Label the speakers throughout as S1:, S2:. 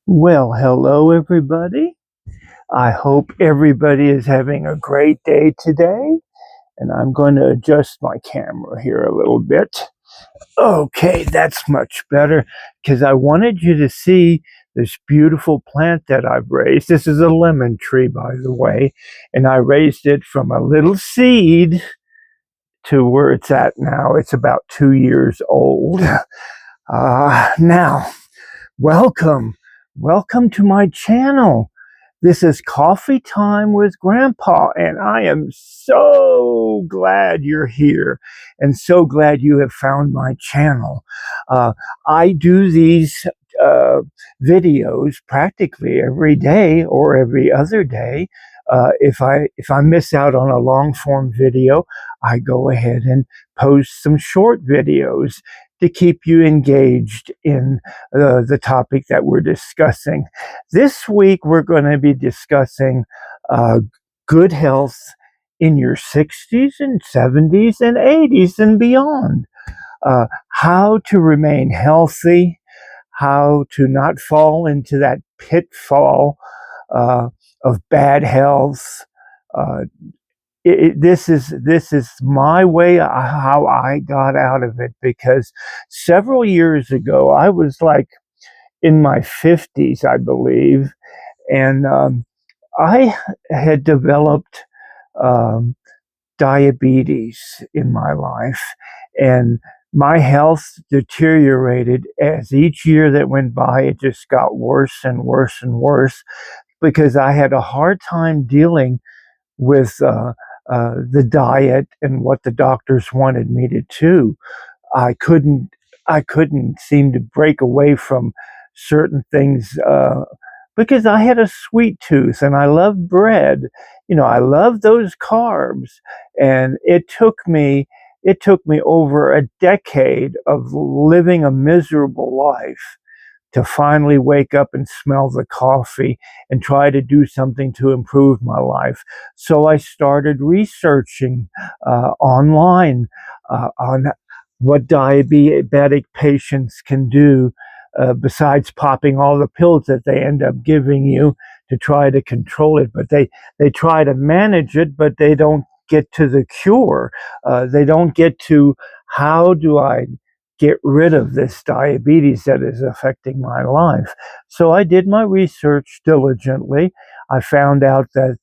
S1: Well, hello everybody. I hope everybody is having a great day today. And I'm going to adjust my camera here a little bit. Okay, that's much better because I wanted you to see this beautiful plant that I've raised. This is a lemon tree, by the way, and I raised it from a little seed to where it's at now. It's about 2 years old. Now, welcome. Welcome to my channel. This is Coffee Time with Grandpa, and I am so glad you're here and so glad you have found my channel. I do these videos practically every day or every other day. If I miss out on a long form video, I go ahead and post some short videos to keep you engaged in the topic that we're discussing. This week, we're going to be discussing good health in your 60s and 70s and 80s and beyond. How to remain healthy, how to not fall into that pitfall of bad health. This is my way how I got out of it, because several years ago I was like in my 50s, I believe, and I had developed um, diabetes in my life, and my health deteriorated as each year that went by. It just got worse and worse and worse because I had a hard time dealing with the diet and what the doctors wanted me to do. I couldn't I couldn't seem to break away from certain things because I had a sweet tooth and I love bread. I love those carbs, and it took me over a decade of living a miserable life to finally wake up and smell the coffee and try to do something to improve my life. So I started researching online on what diabetic patients can do besides popping all the pills that they end up giving you to try to control it. But they try to manage it, but they don't get to the cure. They don't get to, how do I get rid of this diabetes that is affecting my life? So I did my research diligently. I found out that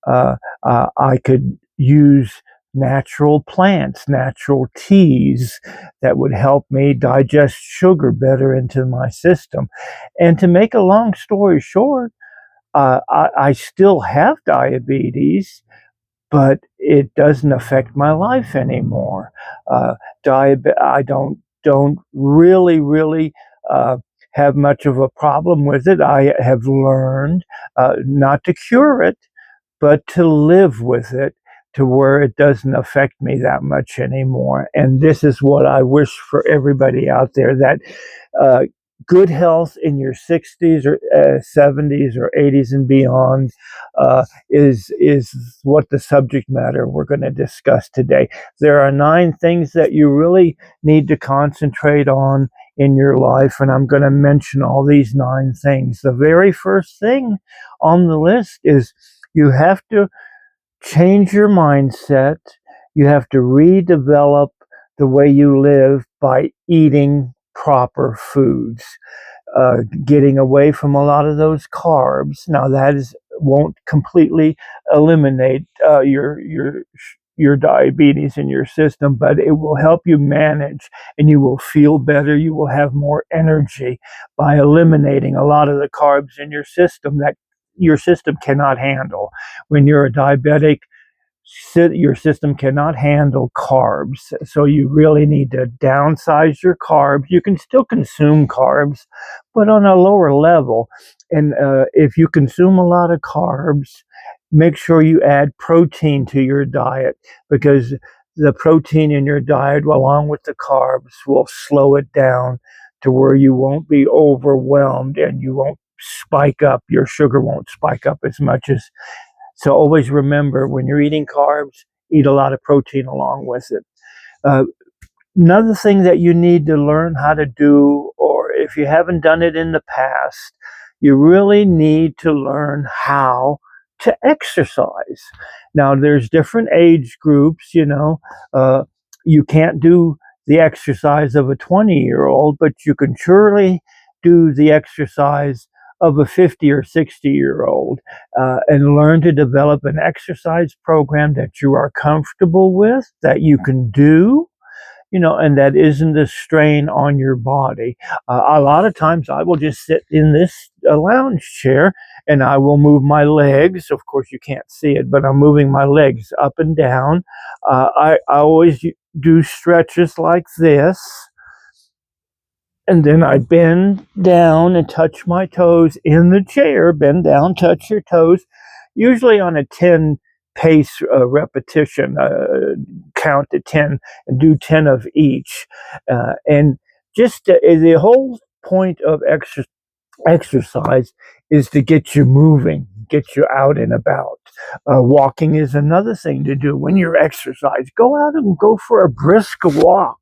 S1: I could use natural plants, natural teas that would help me digest sugar better into my system. And to make a long story short, I still have diabetes, but it doesn't affect my life anymore. Uh, I don't really uh, have much of a problem with it. I have learned not to cure it, but to live with it to where it doesn't affect me that much anymore. And this is what I wish for everybody out there, that uh, good health in your 60s or 70s or 80s and beyond is what the subject matter we're going to discuss today. There are 9 things that you really need to concentrate on in your life, and I'm going to mention all these 9 things. The very first thing on the list is you have to change your mindset. You have to redevelop the way you live by eating proper foods, getting away from a lot of those carbs. Now won't completely eliminate your diabetes in your system, but it will help you manage, and you will feel better. You will have more energy by eliminating a lot of the carbs in your system that your system cannot handle. When you're a diabetic, your system cannot handle carbs. So you really need to downsize your carbs. You can still consume carbs, but on a lower level. And if you consume a lot of carbs, make sure you add protein to your diet, because the protein in your diet, along with the carbs, will slow it down to where you won't be overwhelmed and you won't spike up. Your sugar won't spike up as much as. So always remember, when you're eating carbs, eat a lot of protein along with it. Uh, Another thing that you need to learn how to do, or if you haven't done it in the past, you really need to learn how to exercise. Now, there's different age groups, you can't do the exercise of a 20-year-old, but you can surely do the exercise of a 50 or 60-year-old, and learn to develop an exercise program that you are comfortable with, that you can do, and that isn't a strain on your body. A lot of times I will just sit in this lounge chair and I will move my legs. Of course, you can't see it, but I'm moving my legs up and down. I always do stretches like this. And then I bend down and touch my toes in the chair. Bend down, touch your toes, usually on a 10 pace repetition, count to 10 and do 10 of each. And just the whole point of exercise is to get you moving, get you out and about. Walking is another thing to do when you're exercise. Go out and go for a brisk walk,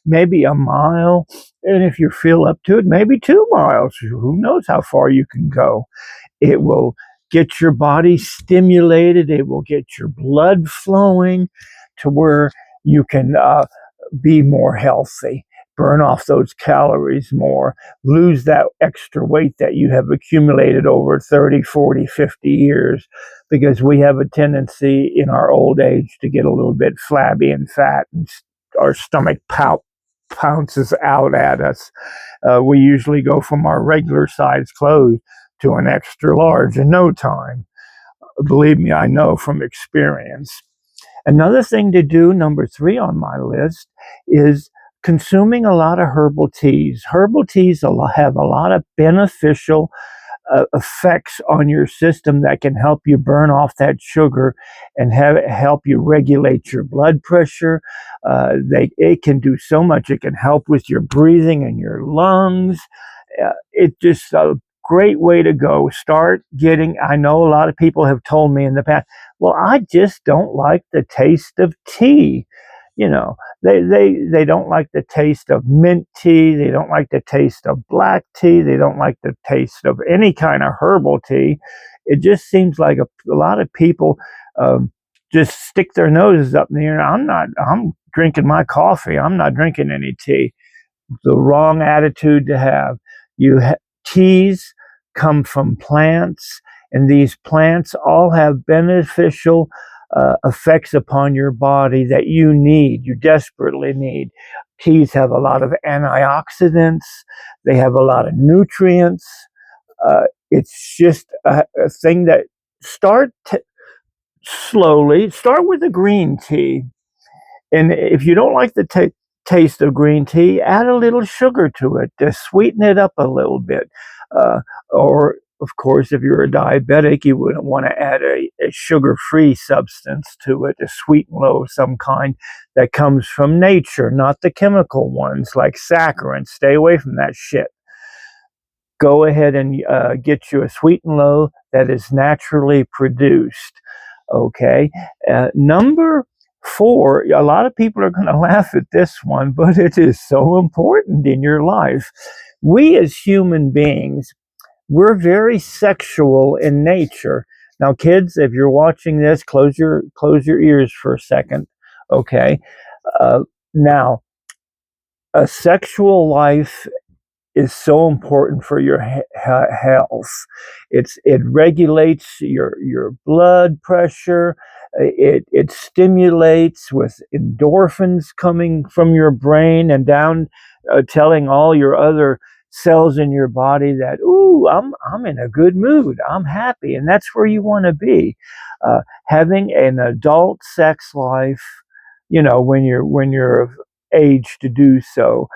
S1: maybe a mile, and if you feel up to it, maybe 2 miles. Who knows how far you can go? It will get your body stimulated. It will get your blood flowing to where you can be more healthy, burn off those calories more, lose that extra weight that you have accumulated over 30, 40, 50 years, because we have a tendency in our old age to get a little bit flabby and fat, and our stomach pounces out at us. We usually go from our regular size clothes to an extra large in no time. Believe me, I know from experience. Another thing to do, number 3 on my list, is consuming a lot of herbal teas. Herbal teas have a lot of beneficial effects on your system that can help you burn off that sugar and help you regulate your blood pressure. It can do so much. It can help with your breathing and your lungs. It's just a great way to go. Start getting, I know a lot of people have told me in the past, well, I just don't like the taste of tea. They don't like the taste of mint tea. They don't like the taste of black tea. They don't like the taste of any kind of herbal tea. It just seems like a lot of people just stick their noses up in the air. I'm drinking my coffee. I'm not drinking any tea. The wrong attitude to have. Teas come from plants, and these plants all have beneficial effects upon your body that you desperately need. Teas have a lot of antioxidants, they have a lot of nutrients. It's just a thing that slowly start with a green tea. And if you don't like the taste of green tea, add a little sugar to it to sweeten it up a little bit. Or, of course, if you're a diabetic, you wouldn't want to add a sugar-free substance to it, a sweetener of some kind that comes from nature, not the chemical ones like saccharin. Stay away from that shit. Go ahead and get you a sweetener that is naturally produced. Okay. Number 4, a lot of people are going to laugh at this one, but it is so important in your life. We as human beings, we're very sexual in nature. Now, kids, if you're watching this, close your ears for a second. Okay. Now, a sexual life is so important for your health. It regulates your blood pressure. It stimulates with endorphins coming from your brain and down, telling all your other cells in your body that, ooh, I'm in a good mood. I'm happy, and that's where you want to be. Having an adult sex life, when you're of age to do so.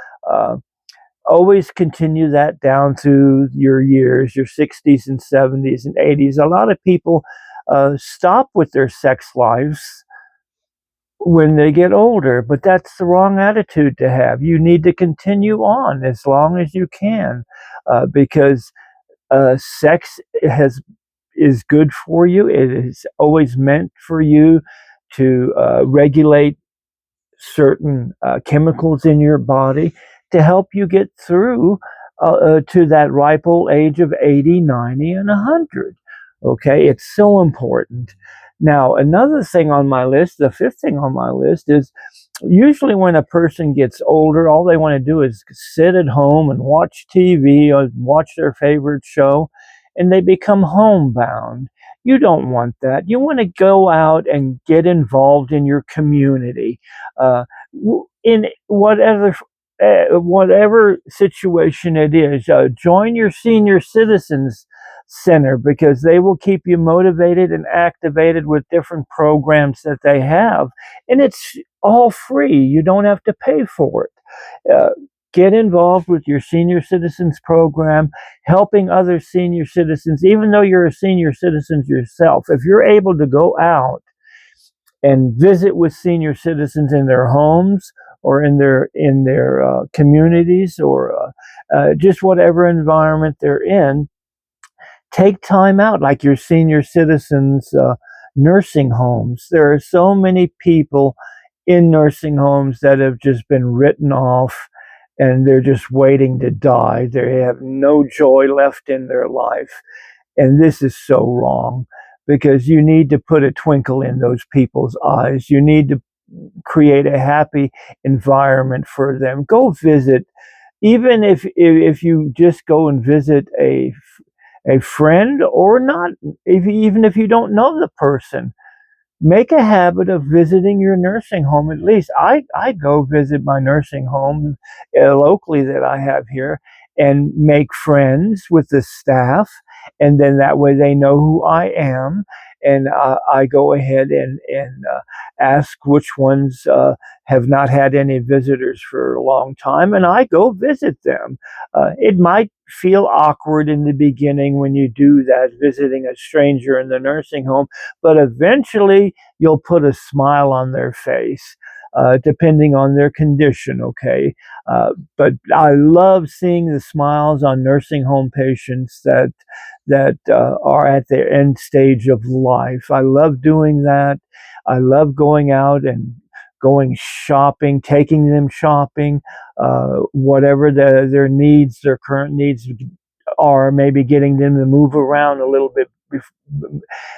S1: Always continue that down through your years, your 60s and 70s and 80s. A lot of people stop with their sex lives when they get older, but that's the wrong attitude to have. You need to continue on as long as you can, because sex is good for you. It is always meant for you to regulate certain chemicals in your body to help you get through to that ripe old age of 80, 90, and 100. Okay, it's so important. Now, another thing on my list, the fifth thing on my list, is usually when a person gets older, all they want to do is sit at home and watch TV or watch their favorite show, and they become homebound. You don't want that. You want to go out and get involved in your community, in whatever situation it is. Join your senior citizens center, because they will keep you motivated and activated with different programs that they have, and it's all free. You don't have to pay for it. Get involved with your senior citizens program, helping other senior citizens, even though you're a senior citizen yourself. If you're able to go out and visit with senior citizens in their homes or in their communities, or just whatever environment they're in, take time out, like your senior citizens nursing homes. There are so many people in nursing homes that have just been written off, and they're just waiting to die. They have no joy left in their life. And this is so wrong, because you need to put a twinkle in those people's eyes. You need to create a happy environment for them. Go visit, even if you just go and visit a friend, or not, even if you don't know the person. Make a habit of visiting your nursing home. At least I go visit my nursing home locally that I have here, and make friends with the staff, and then that way they know who I am, and I go ahead and ask which ones have not had any visitors for a long time, and I go visit them. It might feel awkward in the beginning when you do that, visiting a stranger in the nursing home, but eventually you'll put a smile on their face, depending on their condition, okay? But I love seeing the smiles on nursing home patients that are at their end stage of life. I love doing that. I love going out and going shopping, taking them shopping, whatever their needs, their current needs are, maybe getting them to move around a little bit.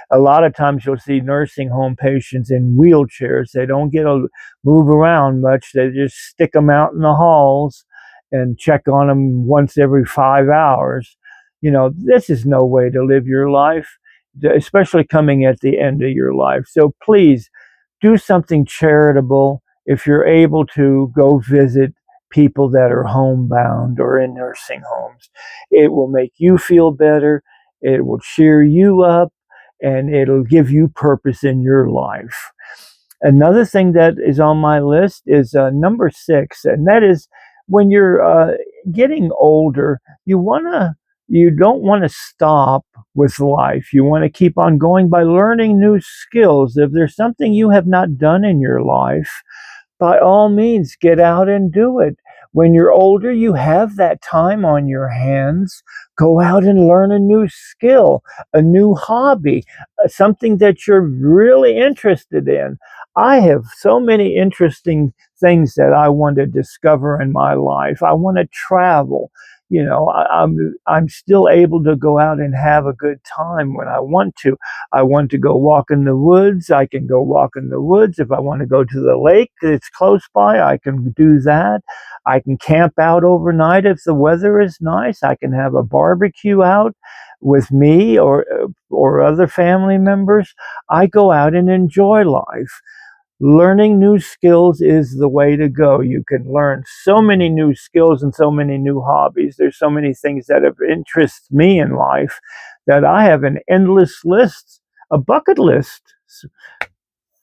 S1: A lot of times you'll see nursing home patients in wheelchairs. They don't get to move around much. They just stick them out in the halls and check on them once every 5 hours. This is no way to live your life, especially coming at the end of your life. So please do something charitable. If you're able to, go visit people that are homebound or in nursing homes. It will make you feel better. It will cheer you up, and it'll give you purpose in your life. Another thing that is on my list is number 6, and that is, when you're getting older, you don't want to stop with life. You want to keep on going by learning new skills. If there's something you have not done in your life, by all means, get out and do it. When you're older, you have that time on your hands. Go out and learn a new skill, a new hobby, something that you're really interested in. I have so many interesting things that I want to discover in my life. I want to travel. I'm still able to go out and have a good time when I want to. I want to go walk in the woods. I can go walk in the woods. If I want to go to the lake that's close by, I can do that. I can camp out overnight if the weather is nice. I can have a barbecue out with me or other family members. I go out and enjoy life. Learning new skills is the way to go. You can learn so many new skills and so many new hobbies. There's so many things that have interested me in life that I have an endless list, a bucket list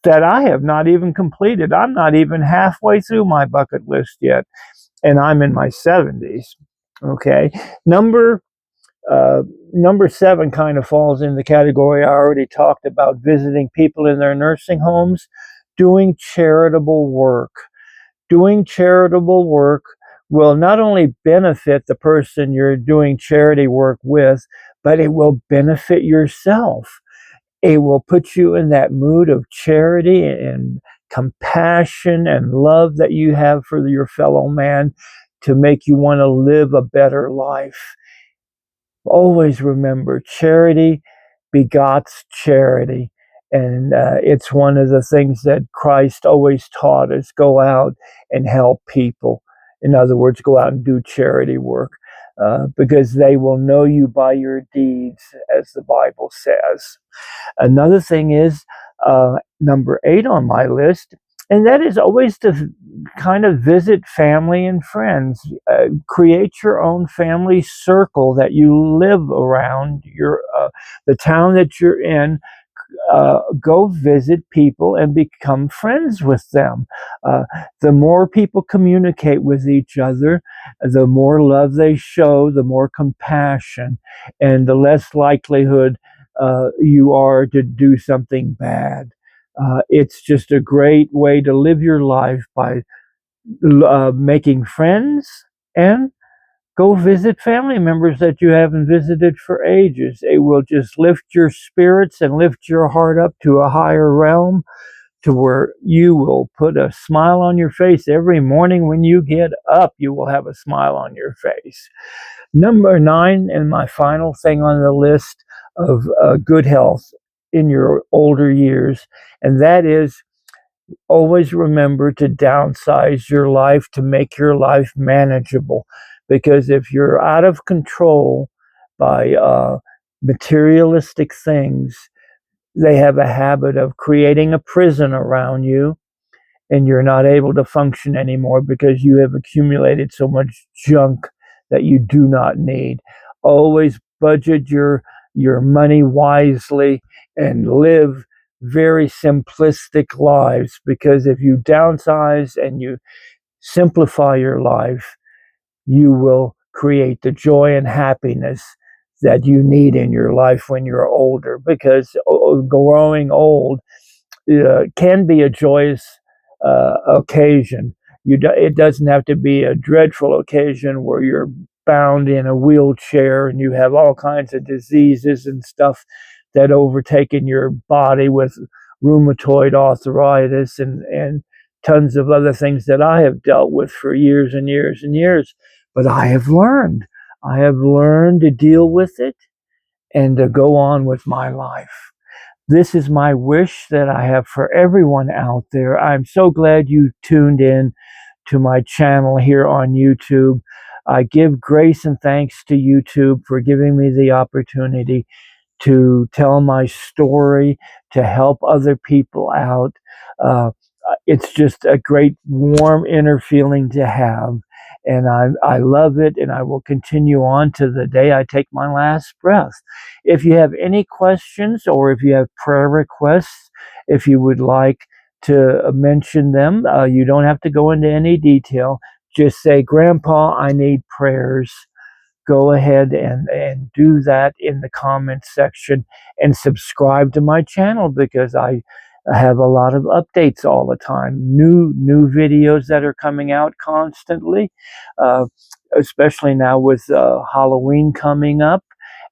S1: that I have not even completed. I'm not even halfway through my bucket list yet, and I'm in my 70s. Okay, number 7 kind of falls in the category I already talked about: visiting people in their nursing homes. Doing charitable work. Doing charitable work will not only benefit the person you're doing charity work with, but it will benefit yourself. It will put you in that mood of charity and compassion and love that you have for your fellow man to make you want to live a better life. Always remember, charity begots charity. And it's one of the things that Christ always taught us: go out and help people. In other words, go out and do charity work, because they will know you by your deeds, as the Bible says. Another thing is number 8 on my list, and that is always to kind of visit family and friends. Create your own family circle that you live around, the town that you're in. Go visit people and become friends with them. The more people communicate with each other, the more love they show, the more compassion, and the less likelihood you are to do something bad. It's just a great way to live your life by making friends, and go visit family members that you haven't visited for ages. It will just lift your spirits and lift your heart up to a higher realm, to where you will put a smile on your face every morning when you get up. You will have a smile on your face. Number 9, and my final thing on the list of good health in your older years, and that is, always remember to downsize your life to make your life manageable. Because if you're out of control by materialistic things, they have a habit of creating a prison around you, and you're not able to function anymore because you have accumulated so much junk that you do not need. Always budget your money wisely and live very simplistic lives, because if you downsize and you simplify your life, you will create the joy and happiness that you need in your life when you're older. Because growing old can be a joyous occasion. It doesn't have to be a dreadful occasion where you're bound in a wheelchair and you have all kinds of diseases and stuff that overtaken your body, with rheumatoid arthritis and tons of other things that I have dealt with for years and years and years. But I have learned. I have learned to deal with it and to go on with my life. This is my wish that I have for everyone out there. I'm so glad you tuned in to my channel here on YouTube. I give grace and thanks to YouTube for giving me the opportunity to tell my story, to help other people out. It's just a great warm inner feeling to have. And I love it, and I will continue on to the day I take my last breath. If you have any questions, or if you have prayer requests, if you would like to mention them, you don't have to go into any detail. Just say, Grandpa, I need prayers. Go ahead and do that in the comments section, and subscribe to my channel, because I have a lot of updates all the time, new videos that are coming out constantly, uh, especially now with Halloween coming up.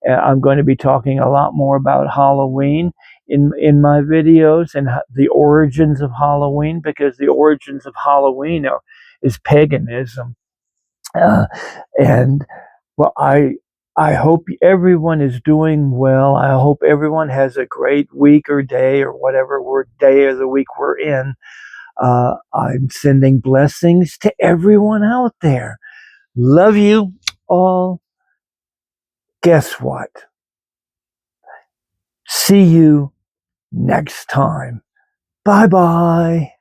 S1: I'm going to be talking a lot more about Halloween in my videos, and the origins of Halloween, because the origins of Halloween is paganism. Uh, and well, I hope everyone is doing well. I hope everyone has a great week or day, or whatever day of the week we're in. I'm sending blessings to everyone out there. Love you all. Guess what? See you next time. Bye-bye.